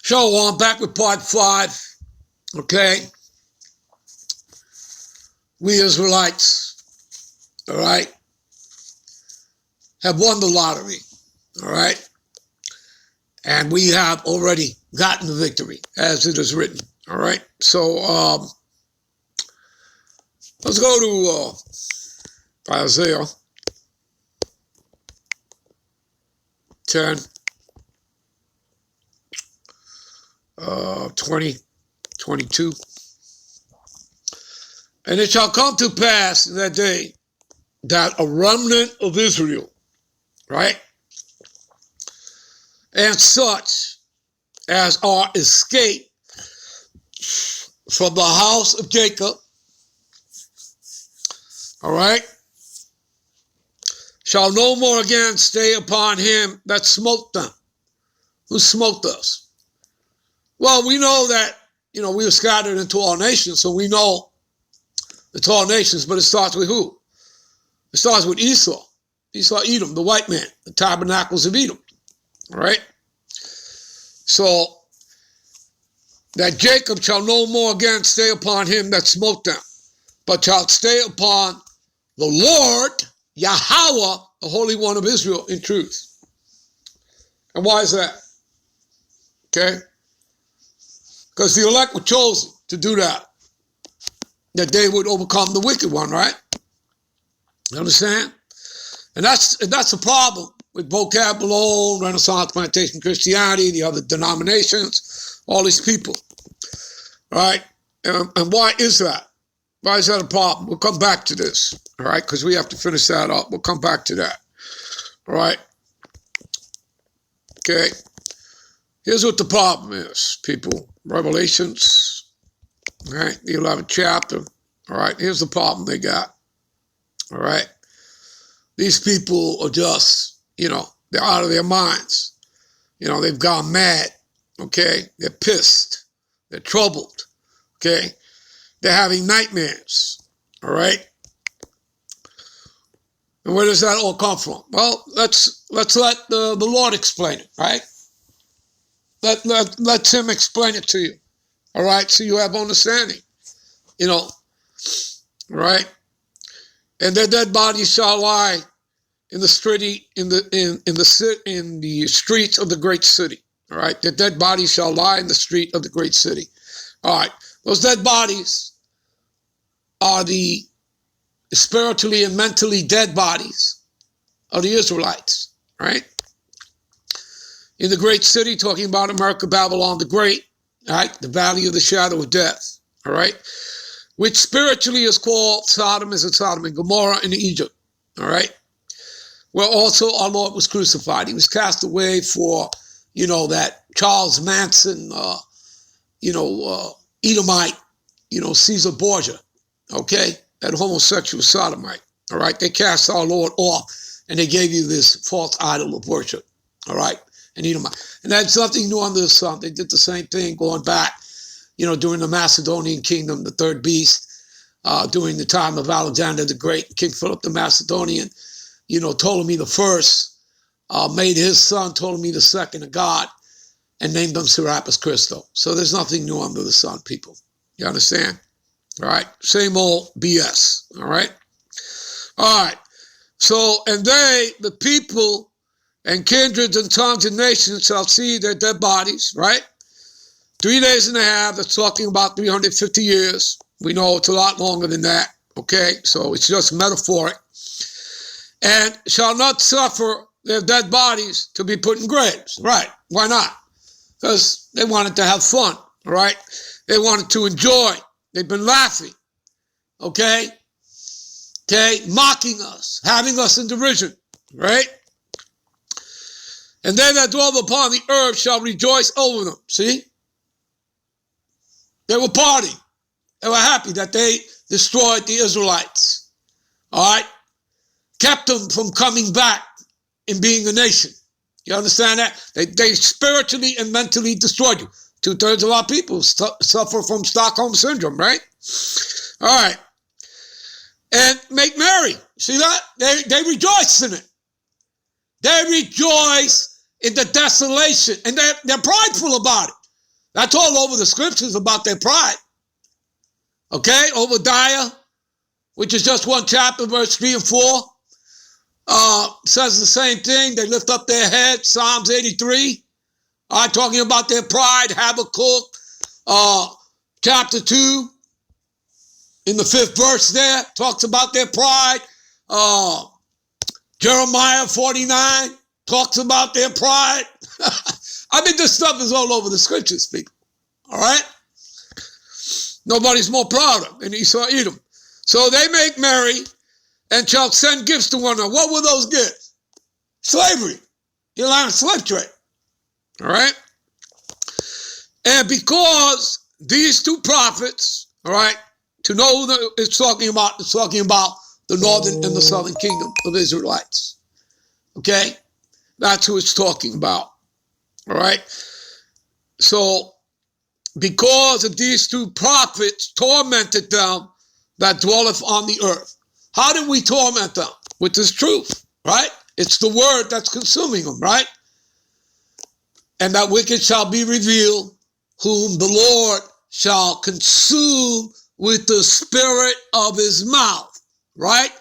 So I'm back with part 5. Okay. We Israelites, all right, have won the lottery, all right? And we have already gotten the victory, as it is written, all right? So let's go to Isaiah 10, 20, 22. And it shall come to pass in that day that a remnant of Israel, right, and such as are escaped from the house of Jacob, all right, shall no more again stay upon him that smote them. Who smote us? Well, we know that, we were scattered into all nations, so we know it's all nations, but it starts with who? It starts with Esau. Esau, Edom, the white man, the tabernacles of Edom, all right? So, that Jacob shall no more again stay upon him that smote them, but shall stay upon the Lord, Yahweh, the Holy One of Israel, in truth. And why is that? Okay? Because the elect were chosen to do that they would overcome the wicked one, right? You understand? And that's the problem with vocab alone, Renaissance, Plantation Christianity, the other denominations, all these people, right? And why is that? Why is that a problem? We'll come back to this, all right? Because we have to finish that up. We'll come back to that, all right? Okay. Here's what the problem is, people. Revelations, all right, the 11th chapter, all right? Here's the problem they got, all right? These people are just, they're out of their minds. They've gone mad, okay? They're pissed. They're troubled, okay? They're having nightmares, all right? And where does that all come from? Well, let's let the Lord explain it, right? Let him explain it to you, all right? So you have understanding, right? And their dead bodies shall lie in the street, in the streets of the great city. All right, their dead bodies shall lie in the street of the great city. All right, those dead bodies are the spiritually and mentally dead bodies of the Israelites. Right, in the great city, talking about America, Babylon the Great. All right, the valley of the shadow of death. All right. Which spiritually is called Sodom, is it Sodom and Gomorrah in Egypt, all right? Where also our Lord was crucified. He was cast away for, that Charles Manson, Edomite, Caesar Borgia, okay? That homosexual sodomite, all right? They cast our Lord off and they gave you this false idol of worship, all right? And Edomite. And that's nothing new under the sun. They did the same thing going back, during the Macedonian kingdom, the third beast, during the time of Alexander the Great, King Philip the Macedonian, Ptolemy the first made his son Ptolemy the second a god and named him Serapis Christo. So there's nothing new under the sun, people. You understand? All right. Same old BS. All right. All right. So, and they, the people and kindreds and tongues and nations shall see their dead bodies, right? 3 days and a half, that's talking about 350 years. We know it's a lot longer than that, okay? So it's just metaphoric. And shall not suffer their dead bodies to be put in graves. Right, why not? Because they wanted to have fun, all right? They wanted to enjoy. They've been laughing, okay? Okay, mocking us, having us in derision, right? And they that dwell upon the earth shall rejoice over them, see? They were partying. They were happy that they destroyed the Israelites. All right? Kept them from coming back and being a nation. You understand that? They spiritually and mentally destroyed you. 2/3 of our people suffer from Stockholm Syndrome, right? All right. And make merry. See that? They rejoice in it. They rejoice in the desolation. And they're prideful about it. That's all over the scriptures about their pride. Okay, Obadiah, which is just one chapter, verse 3 and 4, says the same thing. They lift up their head. Psalms 83, talking about their pride. Habakkuk, chapter 2, in the 5th verse there, talks about their pride. Jeremiah 49 talks about their pride. I mean, this stuff is all over the scriptures, people. All right? Nobody's more prouder than Esau Edom. So they make merry and shall send gifts to one another. What were those gifts? Slavery. You're on a slave trade. All right? And because these two prophets, all right, to know who it's talking about the northern and the southern kingdom of Israelites. Okay? That's who it's talking about. All right? So, because of these two prophets tormented them that dwelleth on the earth. How did we torment them? With this truth, right? It's the word that's consuming them, right? And that wicked shall be revealed, whom the Lord shall consume with the spirit of his mouth, right?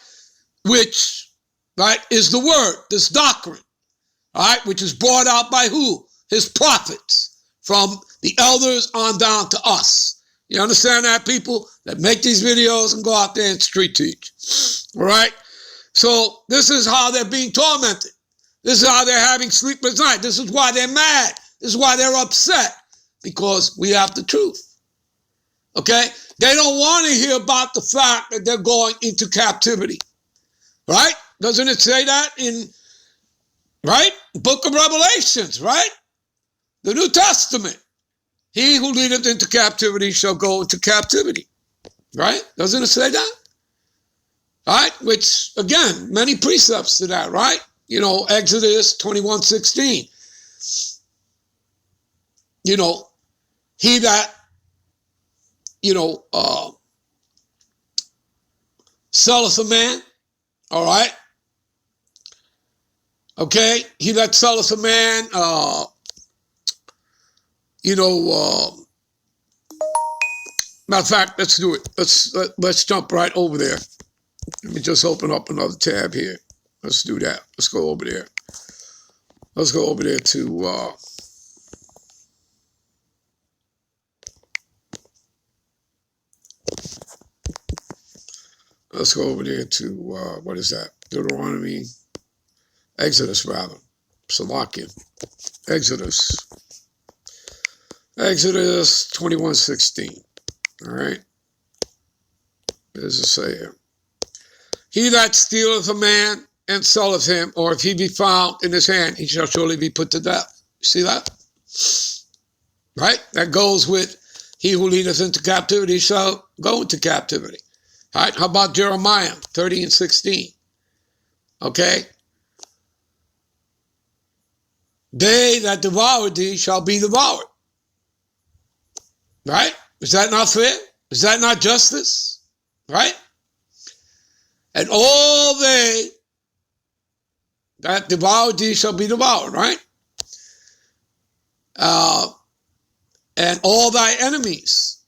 Which, right, is the word, this doctrine, all right, which is brought out by who? His prophets, from the elders on down to us. You understand that, people that make these videos and go out there and street teach? All right? So this is how they're being tormented. This is how they're having sleepless nights. This is why they're mad. This is why they're upset, because we have the truth. Okay? They don't want to hear about the fact that they're going into captivity. Right? Doesn't it say that in, right, book of Revelations, right? The New Testament. He who leadeth into captivity shall go into captivity. Right? Doesn't it say that? Right? Which, again, many precepts to that, right? You know, Exodus 21:16. You know, he that, selleth a man, all right? Okay? He that selleth a man, matter of fact, let's do it. Let's jump right over there. Let me just open up another tab here. Let's do that. Let's go over there. Let's go over there to what is that? Deuteronomy, Exodus rather. Salakia. Exodus 21:16. All right. What does it say here? He that stealeth a man and selleth him, or if he be found in his hand, he shall surely be put to death. You see that? Right? That goes with he who leadeth into captivity shall go into captivity. All right? How about Jeremiah 30:16? Okay? They that devour thee shall be devoured. Right? Is that not fair? Is that not justice? Right? And all they that devour thee shall be devoured, right? And all thy enemies,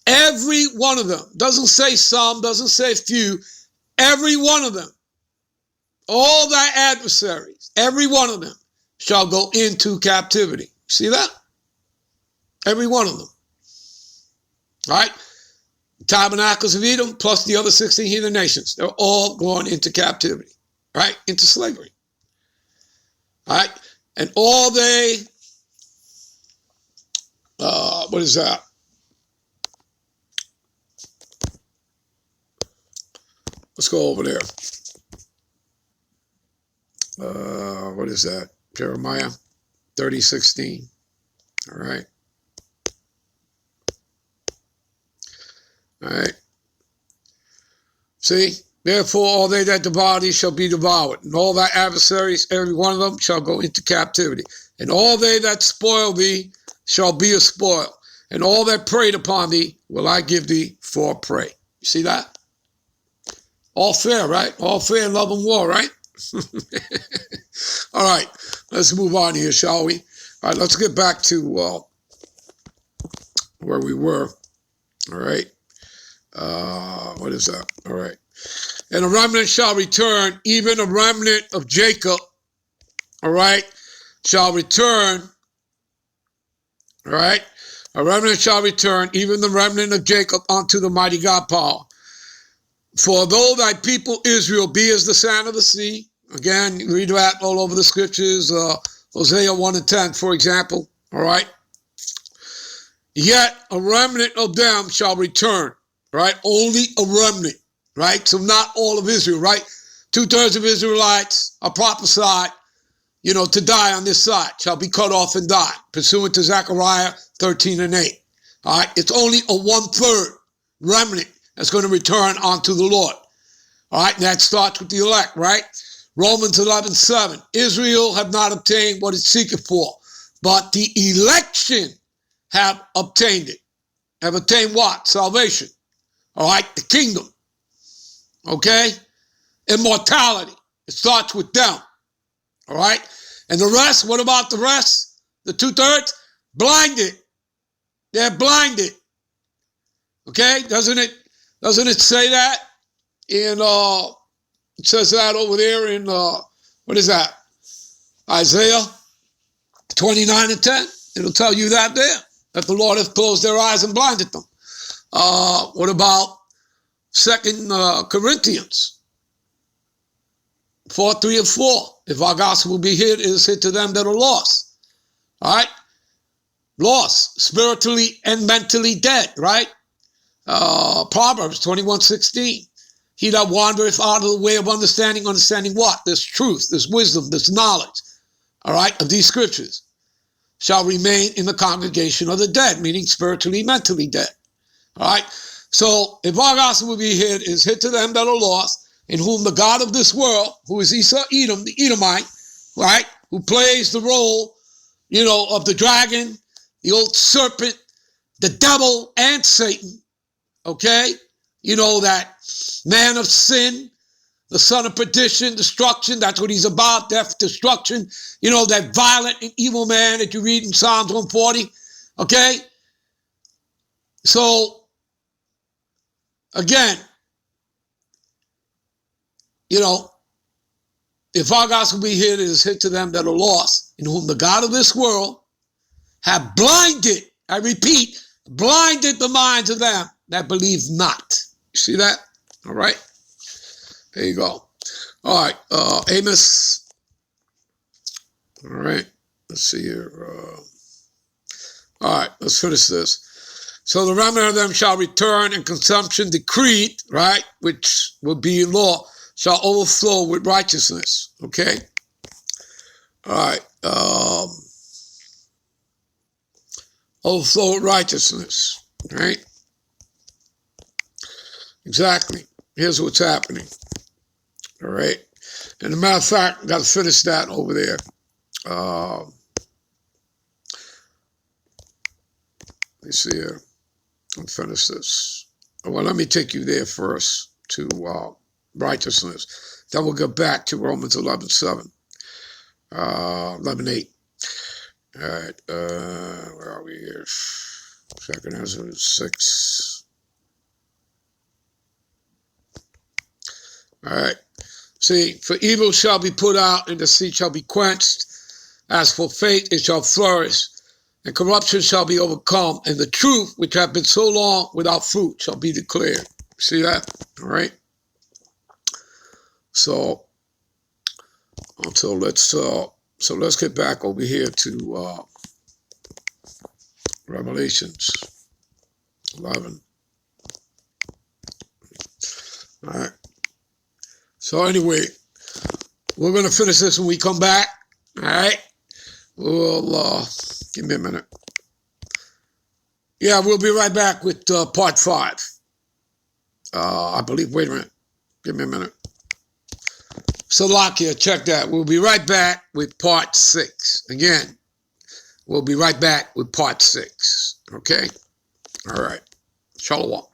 every one of them, doesn't say some, doesn't say few, every one of them, all thy adversaries, every one of them shall go into captivity. See that? Every one of them. All right? Tabernacles of Edom plus the other 16 heathen nations. They're all going into captivity, right? Into slavery. All right? And all they, what is that? Let's go over there. What is that? Jeremiah 30:16. All right. All right. See? Therefore, all they that devour thee shall be devoured, and all thy adversaries, every one of them, shall go into captivity. And all they that spoil thee shall be a spoil, and all that preyed upon thee will I give thee for prey. You see that? All fair, right? All fair in love and war, right? All right. Let's move on here, shall we? All right, let's get back to where we were. All right. What is that? All right. And a remnant shall return, even a remnant of Jacob. All right. Shall return. All right. A remnant shall return, even the remnant of Jacob, unto the mighty God power. For though thy people Israel be as the sand of the sea, again, you read that all over the scriptures, Hosea 1 and 10, for example, all right? Yet a remnant of them shall return, right? Only a remnant, right? So not all of Israel, right? 2/3 of Israelites are prophesied, to die on this side, shall be cut off and die, pursuant to Zechariah 13 and 8. All right? It's only a 1/3 remnant that's going to return unto the Lord. All right? And that starts with the elect, right? Romans 11:7. Israel have not obtained what it seeketh for, but the election have obtained it. Have obtained what? Salvation. All right? The kingdom. Okay? Immortality. It starts with them. All right? And the rest, what about the rest? The 2/3? Blinded. They're blinded. Okay? Doesn't it say that in it says that over there in what is that? Isaiah 29 and 10. It'll tell you that there, that the Lord hath closed their eyes and blinded them. What about 2 Corinthians 4, 3, and 4? If our gospel be hid, it is hid to them that are lost. All right? Lost, spiritually and mentally dead, right? Proverbs 21:16. He that wandereth out of the way of understanding what? This truth, this wisdom, this knowledge, all right, of these scriptures, shall remain in the congregation of the dead, meaning spiritually, mentally dead. All right? So if our gospel will be hid, it is hid to them that are lost, in whom the God of this world, who is Esau, Edom, the Edomite, right, who plays the role, of the dragon, the old serpent, the devil, and Satan, okay? That man of sin, the son of perdition, destruction, that's what he's about, death, destruction. That violent and evil man that you read in Psalms 140, okay? So, again, if our gospel be hid, it is hid to them that are lost, in whom the God of this world have blinded, I repeat, blinded the minds of them that believe not. You see that? All right. There you go. All right. Amos. All right. Let's see here. All right. Let's finish this. So the remnant of them shall return, and consumption decreed, right, which will be in law, shall overflow with righteousness. Okay. All right. Overflow with righteousness. Right. Exactly. Here's what's happening. All right. And as a matter of fact, I got to finish that over there. Let me see here. I'll finish this. Well, let me take you there first to righteousness. Then we'll get back to Romans 11:7, 11:8. All right. Where are we here? Second Ezra 6. All right. See, for evil shall be put out, and the seed shall be quenched. As for faith, it shall flourish, and corruption shall be overcome, and the truth, which hath been so long without fruit, shall be declared. See that? All right. So, let's get back over here to Revelations 11. All right. So anyway, we're going to finish this when we come back. All right. We'll, give me a minute. Yeah, we'll be right back with part 5. I believe, wait a minute. Give me a minute. Salakia, check that. We'll be right back with part 6. Again, we'll be right back with part 6. Okay? All right. Shalom.